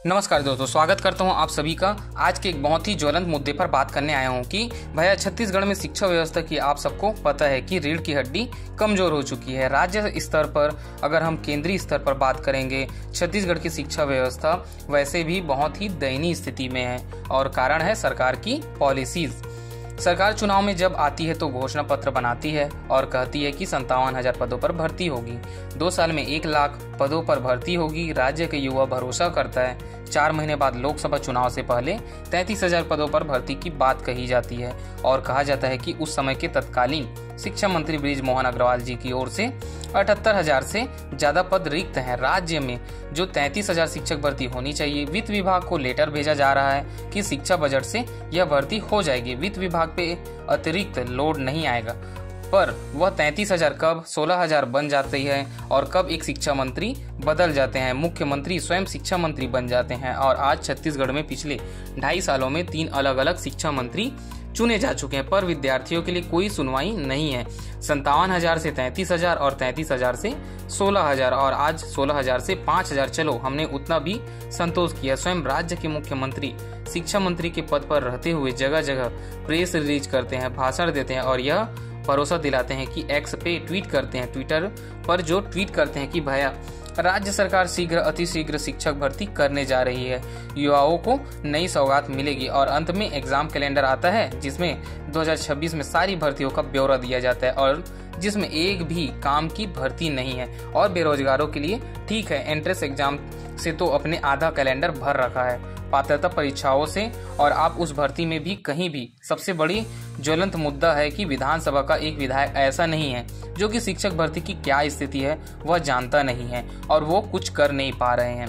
नमस्कार दोस्तों, स्वागत करता हूं आप सभी का। आज के एक बहुत ही ज्वलंत मुद्दे पर बात करने आया हूं कि भैया छत्तीसगढ़ में शिक्षा व्यवस्था की आप सबको पता है कि रीढ़ की हड्डी कमजोर हो चुकी है। राज्य स्तर पर अगर हम केंद्रीय स्तर पर बात करेंगे, छत्तीसगढ़ की शिक्षा व्यवस्था वैसे भी बहुत ही दयनीय स्थिति में है और कारण है सरकार की पॉलिसीज। सरकार चुनाव में जब आती है तो घोषणा पत्र बनाती है और कहती है कि 57,000 पदों पर भर्ती होगी, 2 साल में 1 लाख पदों पर भर्ती होगी। राज्य के युवा भरोसा करता है। 4 महीने बाद लोकसभा चुनाव से पहले 33,000 पदों पर भर्ती की बात कही जाती है और कहा जाता है कि उस समय के तत्कालीन शिक्षा मंत्री बृजमोहन अग्रवाल जी की ओर से 78,000 से ज्यादा पद रिक्त हैं। राज्य में जो 33,000 शिक्षक भर्ती होनी चाहिए, वित्त विभाग को लेटर भेजा जा रहा है कि शिक्षा बजट से यह भर्ती हो जाएगी, वित्त विभाग पे अतिरिक्त लोड नहीं आएगा। पर वह 33,000 कब 16,000 बन जाती है और कब एक शिक्षा मंत्री बदल जाते हैं, मुख्यमंत्री स्वयं शिक्षा मंत्री बन जाते हैं। और आज छत्तीसगढ़ में पिछले 2.5 सालों में 3 अलग अलग शिक्षा मंत्री चुने जा चुके हैं, पर विद्यार्थियों के लिए कोई सुनवाई नहीं है। 57,000 से 33,000 और 33,000 से 16,000 और आज 16,000 से 5,000। चलो, हमने उतना भी संतोष किया। स्वयं राज्य के मुख्यमंत्री शिक्षा मंत्री के पद पर रहते हुए जगह जगह प्रेस रिलीज करते हैं, भाषण देते हैं और यह भरोसा दिलाते हैं कि एक्स पे ट्वीट करते हैं, ट्विटर पर जो ट्वीट करते हैं कि भैया राज्य सरकार शीघ्र अतिशीघ्र शिक्षक भर्ती करने जा रही है, युवाओं को नई सौगात मिलेगी। और अंत में एग्जाम कैलेंडर आता है जिसमें 2026 में सारी भर्तियों का ब्यौरा दिया जाता है और जिसमें एक भी काम की भर्ती नहीं है। और बेरोजगारों के लिए ठीक है, एंट्रेंस एग्जाम से तो अपने आधा कैलेंडर भर रखा है, पात्रता परीक्षाओं से, और आप उस भर्ती में भी कहीं भी। सबसे बड़ी ज्वलंत मुद्दा है कि विधानसभा का एक विधायक ऐसा नहीं है जो कि शिक्षक भर्ती की क्या स्थिति है वह जानता नहीं है और वो कुछ कर नहीं पा रहे हैं।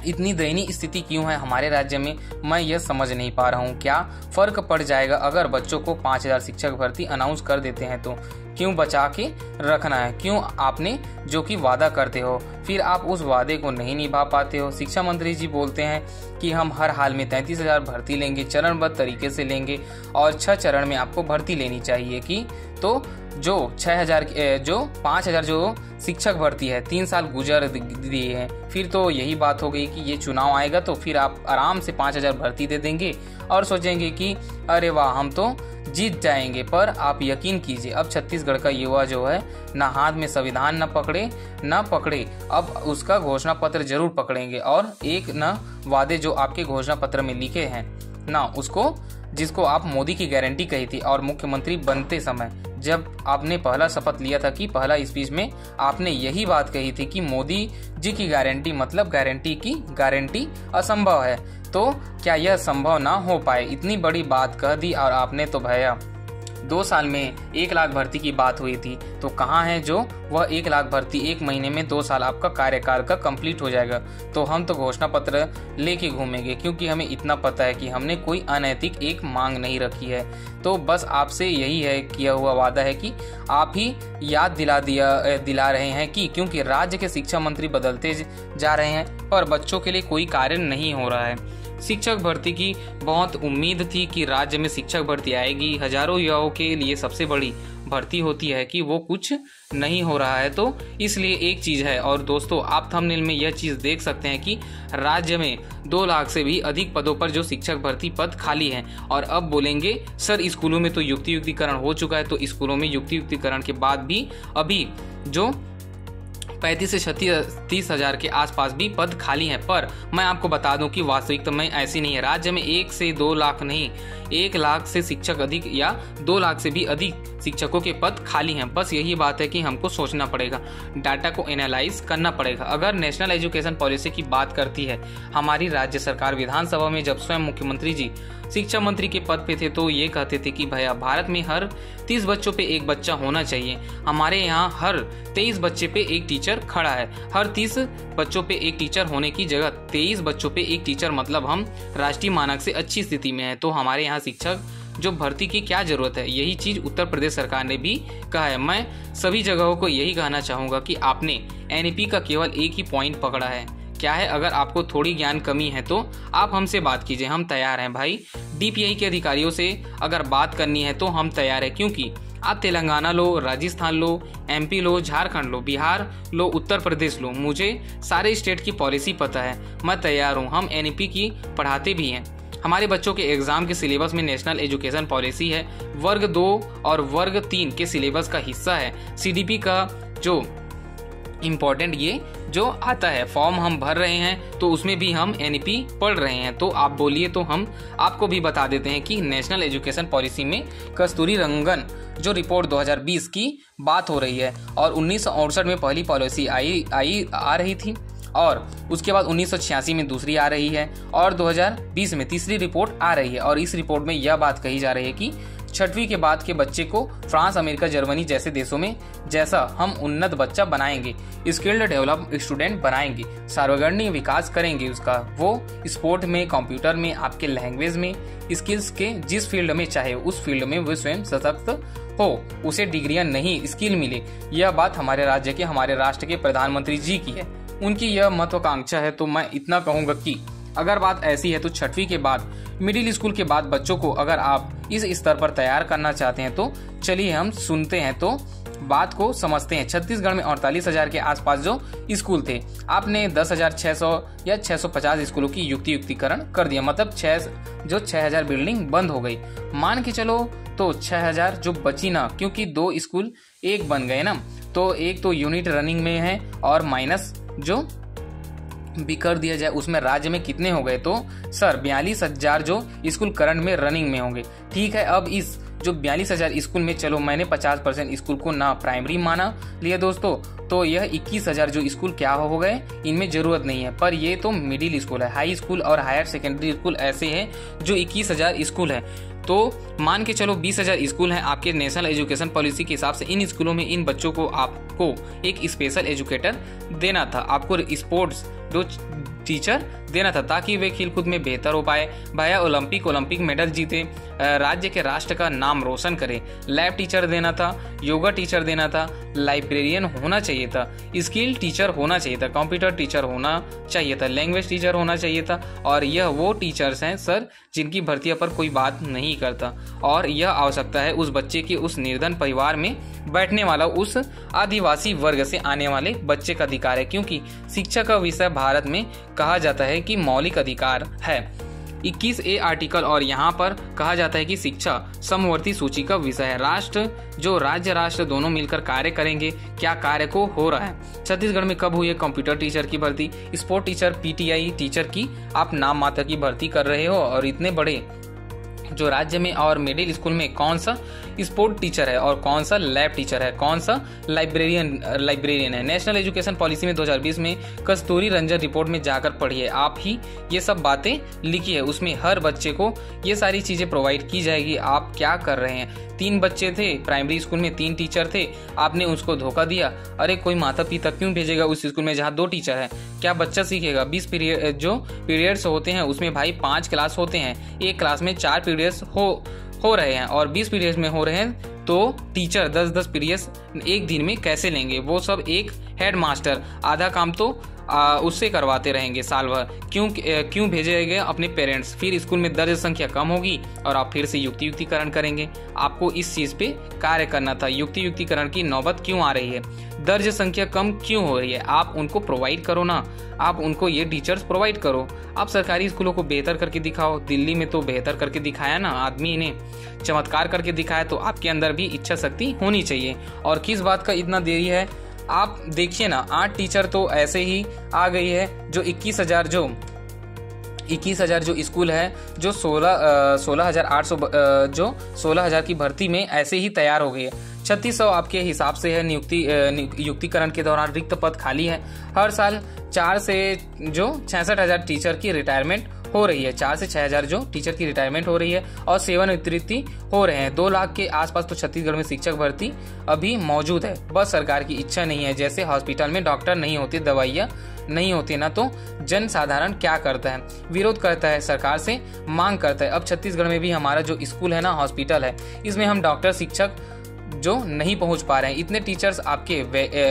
इतनी दयनीय स्थिति क्यों है हमारे राज्य में, मैं यह समझ नहीं पा रहा हूँ। क्या फर्क पड़ जाएगा अगर बच्चों को 5,000 शिक्षक भर्ती अनाउंस कर देते हैं तो? क्यों बचा के रखना है? क्यों आपने जो कि वादा करते हो फिर आप उस वादे को नहीं निभा पाते हो? शिक्षा मंत्री जी बोलते हैं कि हम हर हाल में 33,000 भर्ती लेंगे, चरणबद्ध तरीके से लेंगे और 6 चरण में आपको भर्ती लेनी चाहिए कि तो जो 5,000 जो शिक्षक भर्ती है 3 साल गुजर दिए हैं, फिर तो यही बात हो गई कि ये चुनाव आएगा तो फिर आप आराम से 5,000 भर्ती दे देंगे और सोचेंगे कि अरे वाह हम तो जीत जाएंगे। पर आप यकीन कीजिए, अब छत्तीसगढ़ का युवा जो है ना हाथ में संविधान न पकड़े, अब उसका घोषणा पत्र जरूर पकड़ेंगे और एक न वादे जो आपके घोषणा पत्र में लिखे हैं ना उसको, जिसको आप मोदी की गारंटी कही थी। और मुख्यमंत्री बनते समय जब आपने पहला शपथ लिया था कि पहला स्पीच में आपने यही बात कही थी कि मोदी जी की गारंटी मतलब गारंटी की गारंटी असंभव है, तो क्या यह संभव ना हो पाए? इतनी बड़ी बात कह दी और आपने तो भैया 2 साल में 1 लाख भर्ती की बात हुई थी, तो कहाँ है जो वह 1 लाख भर्ती? 1 महीने में 2 साल आपका कार्यकाल का कंप्लीट हो जाएगा। तो हम तो घोषणा पत्र लेके घूमेंगे क्योंकि हमें इतना पता है कि हमने कोई अनैतिक एक मांग नहीं रखी है। तो बस आपसे यही है, किया हुआ वादा है कि आप ही याद दिला रहे हैं कि क्योंकि राज्य के शिक्षा मंत्री बदलते जा रहे हैं पर बच्चों के लिए कोई कार्य नहीं हो रहा है। शिक्षक भर्ती की बहुत उम्मीद थी कि राज्य में शिक्षक भर्ती आएगी, हजारों युवाओं के लिए सबसे बड़ी भर्ती होती है कि वो कुछ नहीं हो रहा है। तो इसलिए एक चीज है, और दोस्तों आप थंबनेल में यह चीज देख सकते हैं कि राज्य में 2 लाख से भी अधिक पदों पर जो शिक्षक भर्ती पद खाली हैं। और अब बोलेंगे सर स्कूलों में तो युक्तिकरण हो चुका है, तो स्कूलों में युक्तिकरण के बाद भी अभी जो 35 से 36,000 के आसपास भी पद खाली हैं। पर मैं आपको बता दूं कि वास्तविकता में ऐसी नहीं है। राज्य में 1 से 2 लाख नहीं, 1 लाख से शिक्षक अधिक या 2 लाख से भी अधिक शिक्षकों के पद खाली हैं। बस यही बात है कि हमको सोचना पड़ेगा, डाटा को एनालाइज करना पड़ेगा। अगर नेशनल एजुकेशन पॉलिसी की बात करती है हमारी राज्य सरकार, विधानसभा में जब स्वयं मुख्यमंत्री जी शिक्षा मंत्री के पद पे थे तो ये कहते थे कि भैया भारत में हर 30 बच्चों पे एक बच्चा होना चाहिए। हमारे यहाँ हर 23 बच्चे पे एक टीचर खड़ा है। हर 30 बच्चों पे एक टीचर होने की जगह 23 बच्चों पे एक टीचर, मतलब हम राष्ट्रीय मानक से अच्छी स्थिति में है। तो हमारे यहाँ शिक्षक जो भर्ती की क्या जरूरत है, यही चीज उत्तर प्रदेश सरकार ने भी कहा है। मैं सभी जगहों को यही कहना चाहूंगा कि आपने एनईपी का केवल एक ही पॉइंट पकड़ा है। क्या है, अगर आपको थोड़ी ज्ञान कमी है तो आप हमसे बात कीजिए, हम तैयार हैं भाई। डीपीआई के अधिकारियों से अगर बात करनी है तो हम तैयार हैं, क्योंकि आप तेलंगाना लो, राजस्थान लो, MP लो, झारखंड लो, बिहार लो, उत्तर प्रदेश लो, मुझे सारे स्टेट की पॉलिसी पता है। मैं तैयार हूँ, हम NEP की पढ़ाते भी हैं। हमारे बच्चों के एग्जाम के सिलेबस में नेशनल एजुकेशन पॉलिसी है, वर्ग 2 और वर्ग 3 के सिलेबस का हिस्सा है। CDP का जो इम्पोर्टेंट ये जो आता है फॉर्म हम भर रहे हैं तो उसमें भी हम NEP पढ़ रहे हैं। तो आप बोलिए तो हम आपको भी बता देते हैं कि नेशनल एजुकेशन पॉलिसी में कस्तूरी रंगन जो रिपोर्ट 2020 की बात हो रही है और 1968 में पहली पॉलिसी आ रही थी और उसके बाद 1986 में दूसरी आ रही है और 2020 में तीसरी रिपोर्ट आ रही है। और इस रिपोर्ट में यह बात कही जा रही है कि 6वीं के बाद के बच्चे को फ्रांस, अमेरिका, जर्मनी जैसे देशों में जैसा हम उन्नत बच्चा बनाएंगे, स्किल्ड डेवलप स्टूडेंट बनाएंगे, सार्वजनिक विकास करेंगे उसका, वो स्पोर्ट में, कंप्यूटर में, आपके लैंग्वेज में, स्किल्स के जिस फील्ड में चाहे उस फील्ड में वो स्वयं सशक्त हो, उसे डिग्रियां नहीं स्किल मिले। यह बात हमारे राज्य के, हमारे राष्ट्र के प्रधानमंत्री जी की है, उनकी यह महत्वाकांक्षा है। तो मैं इतना कहूंगा कि अगर बात ऐसी है तो 6वीं के बाद, मिडिल स्कूल के बाद बच्चों को अगर आप इस स्तर पर तैयार करना चाहते हैं तो चलिए हम सुनते हैं, तो बात को समझते हैं। छत्तीसगढ़ में 48,000 के आसपास जो स्कूल थे, आपने 10,600 या 650 स्कूलों की युक्तिकरण कर दिया, मतलब 6,000 बिल्डिंग बंद हो गई। मान के चलो तो 6,000 जो बची ना, क्योंकि 2 स्कूल एक बन गए ना, तो एक तो यूनिट रनिंग में है और माइनस जो भी कर दिया जाए उसमें राज्य में कितने हो गए, तो सर 42,000 जो स्कूल करंट में रनिंग में होंगे। ठीक है, अब इस जो 42,000 स्कूल में चलो मैंने 50% स्कूल को ना प्राइमरी माना लिया दोस्तों, तो यह 21,000 जो स्कूल क्या हो गए, इनमें जरूरत नहीं है। पर ये तो मिडिल स्कूल है, हाई स्कूल और हायर सेकेंडरी स्कूल ऐसे हैं जो 21,000 स्कूल है। तो मान के चलो 20,000 स्कूल हैं आपके नेशनल एजुकेशन पॉलिसी के हिसाब से। इन स्कूलों में इन बच्चों को आपको एक स्पेशल एजुकेटर देना था, आपको स्पोर्ट्स जो टीचर देना था ताकि वे खेलकूद में बेहतर हो पाए, भैया ओलंपिक मेडल जीते, राज्य के राष्ट्र का नाम रोशन करे। लैब टीचर देना था, योगा टीचर देना था, लाइब्रेरियन होना चाहिए था, स्किल टीचर होना चाहिए था, कंप्यूटर टीचर होना चाहिए था, लैंग्वेज टीचर होना चाहिए था। और यह वो टीचर्स हैं सर जिनकी भर्ती पर कोई बात नहीं करता। और यह आवश्यकता है उस बच्चे की, उस निर्धन परिवार में बैठने वाला, उस आदिवासी वर्ग से आने वाले बच्चे का अधिकार है, क्योंकि शिक्षा का विषय भारत में कहा जाता है कि मौलिक अधिकार है, 21A आर्टिकल। और यहाँ पर कहा जाता है कि शिक्षा समवर्ती सूची का विषय है। राष्ट्र जो राज्य राष्ट्र दोनों मिलकर कार्य करेंगे, क्या कार्य को हो रहा है। छत्तीसगढ़ में कब हुई है कंप्यूटर टीचर की भर्ती, स्पोर्ट टीचर, PTI टीचर की आप नाम मात्र की भर्ती कर रहे हो, और इतने बड़े जो राज्य में और मिडिल स्कूल में कौन सा स्पोर्ट टीचर है और कौन सा लैब टीचर है, कौन सा लाइब्रेरियन है। नेशनल एजुकेशन पॉलिसी में 2020 में कस्तूरी रंजन रिपोर्ट में जाकर पढ़िए, आप ही ये सब बातें लिखी है, उसमें हर बच्चे को ये सारी चीजें प्रोवाइड की जाएगी। आप क्या कर रहे हैं, 3 बच्चे थे प्राइमरी स्कूल में, 3 टीचर थे, आपने उसको धोखा दिया। अरे कोई माता पिता क्यों भेजेगा उस स्कूल में जहाँ 2 टीचर है, क्या बच्चा सीखेगा। 20 पीरियड जो पीरियड्स होते हैं उसमें भाई 5 क्लास होते हैं, एक क्लास में 4 पीरियड्स हो रहे हैं और 20 पीरियड्स में हो रहे हैं, तो टीचर 10-10 पीरियड्स एक दिन में कैसे लेंगे। वो सब एक हेड मास्टर आधा काम तो उससे करवाते रहेंगे साल भर। क्यों भेजे गए अपने पेरेंट्स। फिर स्कूल में दर्ज संख्या कम होगी और आप फिर से युक्तिकरण करेंगे। आपको इस चीज पे कार्य करना था। युक्तिकरण की नौबत क्यों आ रही है, दर्ज संख्या कम क्यों हो रही है, आप उनको प्रोवाइड करो ना, आप उनको ये टीचर्स प्रोवाइड करो। आप सरकारी स्कूलों को बेहतर करके दिखाओ। दिल्ली में तो बेहतर करके दिखाया ना, आदमी ने चमत्कार करके दिखाया, तो आपके अंदर भी इच्छा शक्ति होनी चाहिए। और किस बात का इतना देरी है, आप देखिए ना, 8 टीचर तो ऐसे ही आ गई है। जो 21,000 जो स्कूल है, जो 16,800 जो 16,000 की भर्ती में ऐसे ही तैयार हो गई है। 3600 आपके हिसाब से है। युक्तिकरण के दौरान रिक्त पद खाली है। हर साल 4 से जो 66,000 टीचर की रिटायरमेंट हो रही है। 4 से 6,000 जो टीचर की रिटायरमेंट हो रही है और सेवानिवृत्ति हो रहे हैं। 2 लाख के आसपास तो छत्तीसगढ़ में शिक्षक भर्ती अभी मौजूद है, बस सरकार की इच्छा नहीं है। जैसे हॉस्पिटल में डॉक्टर नहीं होते, दवाइयाँ नहीं होती ना, तो जन साधारण क्या करता है, विरोध करता है, सरकार से मांग करता है। अब छत्तीसगढ़ में भी हमारा जो स्कूल है ना, हॉस्पिटल है, इसमें हम डॉक्टर शिक्षक जो नहीं पहुंच पा रहे हैं। इतने टीचर्स आपके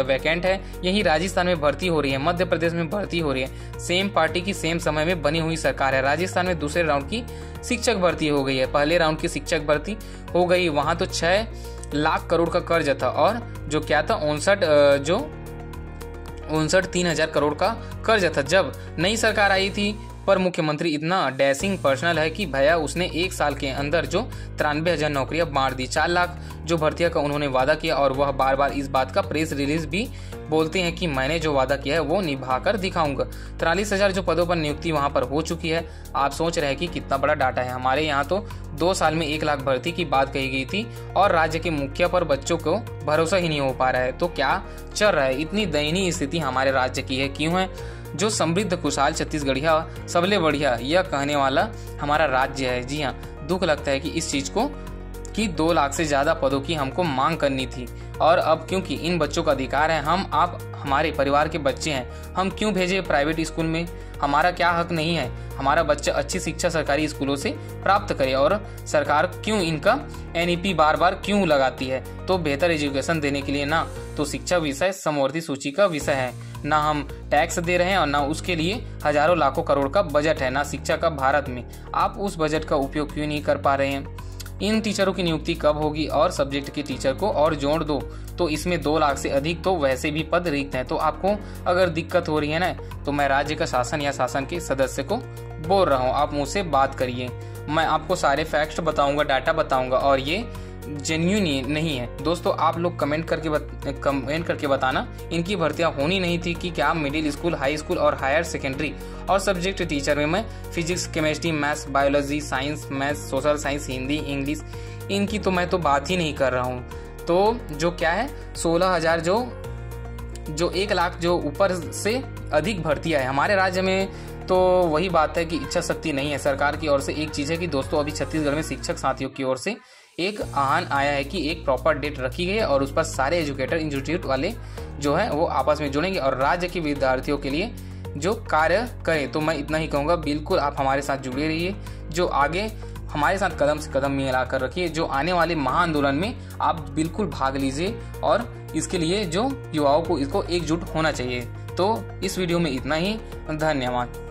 वैकेंट है। यही राजस्थान में भर्ती हो रही है, मध्य प्रदेश में भर्ती हो रही है। सेम पार्टी की सेम समय में बनी हुई सरकार है। राजस्थान में दूसरे राउंड की शिक्षक भर्ती हो गई है, पहले राउंड की शिक्षक भर्ती हो गई, वहां तो 6 लाख करोड़ का कर्ज था और जो क्या था 59,300 करोड़ का कर्ज था। जब नई सरकार आई थी पर मुख्यमंत्री इतना डैशिंग पर्सनल है कि भैया उसने एक साल के अंदर जो 93,000 नौकरियां बांट दी, 4 लाख जो भर्तियां का उन्होंने वादा किया और वह बार बार इस बात का प्रेस रिलीज भी बोलते हैं कि मैंने जो वादा किया है वो निभा कर दिखाऊंगा। 43,000 जो पदों पर नियुक्ति वहां पर हो चुकी है। आप सोच रहे हैं कि कितना बड़ा डाटा है। हमारे यहाँ तो 2 साल में 1 लाख भर्ती की बात कही गई थी और राज्य के मुखिया पर बच्चों को भरोसा ही नहीं हो पा रहा है। तो क्या चल रहा है? इतनी दयनीय स्थिति हमारे राज्य की है, क्यों है? जो समृद्ध खुशहाल छत्तीसगढ़िया सबले बढ़िया यह कहने वाला हमारा राज्य है। जी हाँ, दुख लगता है कि इस चीज को कि 2 लाख से ज्यादा पदों की हमको मांग करनी थी और अब क्योंकि इन बच्चों का अधिकार है, हम आप हमारे परिवार के बच्चे हैं, हम क्यों भेजे प्राइवेट स्कूल में? हमारा क्या हक नहीं है? हमारा बच्चा अच्छी शिक्षा सरकारी स्कूलों से प्राप्त करे और सरकार क्यों इनका NEP बार बार क्यों लगाती है? तो बेहतर एजुकेशन देने के लिए ना तो शिक्षा विषय समवर्ती सूची का विषय है, ना हम टैक्स दे रहे हैं और ना उसके लिए हजारों लाखों करोड़ का बजट है, ना शिक्षा का भारत में। आप उस बजट का उपयोग क्यों नहीं कर पा रहे हैं? इन टीचरों की नियुक्ति कब होगी? और सब्जेक्ट के टीचर को और जोड़ दो तो इसमें 2 लाख से अधिक तो वैसे भी पद रिक्त हैं। तो आपको अगर दिक्कत हो रही है ना, तो मैं राज्य का शासन या शासन के सदस्य को बोल रहा हूँ, आप मुझसे बात करिए। मैं आपको सारे फैक्ट्स बताऊंगा, डाटा बताऊंगा और ये जेन्युइन नहीं है। दोस्तों आप लोग कमेंट करके बताना इनकी भर्तियां होनी नहीं थी कि क्या? मिडिल स्कूल, हाई स्कूल और हायर सेकेंडरी और सब्जेक्ट टीचर में मैं physics, chemistry, maths, biology, science, maths, social science, Hindi, English, इनकी तो मैं तो बात ही नहीं कर रहा हूँ। तो जो क्या है 16,000 जो 1 लाख जो ऊपर से अधिक भर्तियां है हमारे राज्य में। तो वही बात है कि इच्छा शक्ति नहीं है सरकार की ओर से। एक चीज है कि दोस्तों अभी छत्तीसगढ़ में शिक्षक साथियों की ओर से एक आह्वान आया है कि एक प्रॉपर डेट रखी गई है और उस पर सारे एजुकेटर इंस्टीट्यूट वाले जो है वो आपस में जुड़ेंगे और राज्य के विद्यार्थियों के लिए जो कार्य करें। तो मैं इतना ही कहूँगा, बिल्कुल आप हमारे साथ जुड़े रहिए, जो आगे हमारे साथ कदम से कदम मिला कर रखिए, जो आने वाले महाआंदोलन में आप बिल्कुल भाग लीजिए और इसके लिए जो युवाओं को इसको एकजुट होना चाहिए। तो इस वीडियो में इतना ही, धन्यवाद।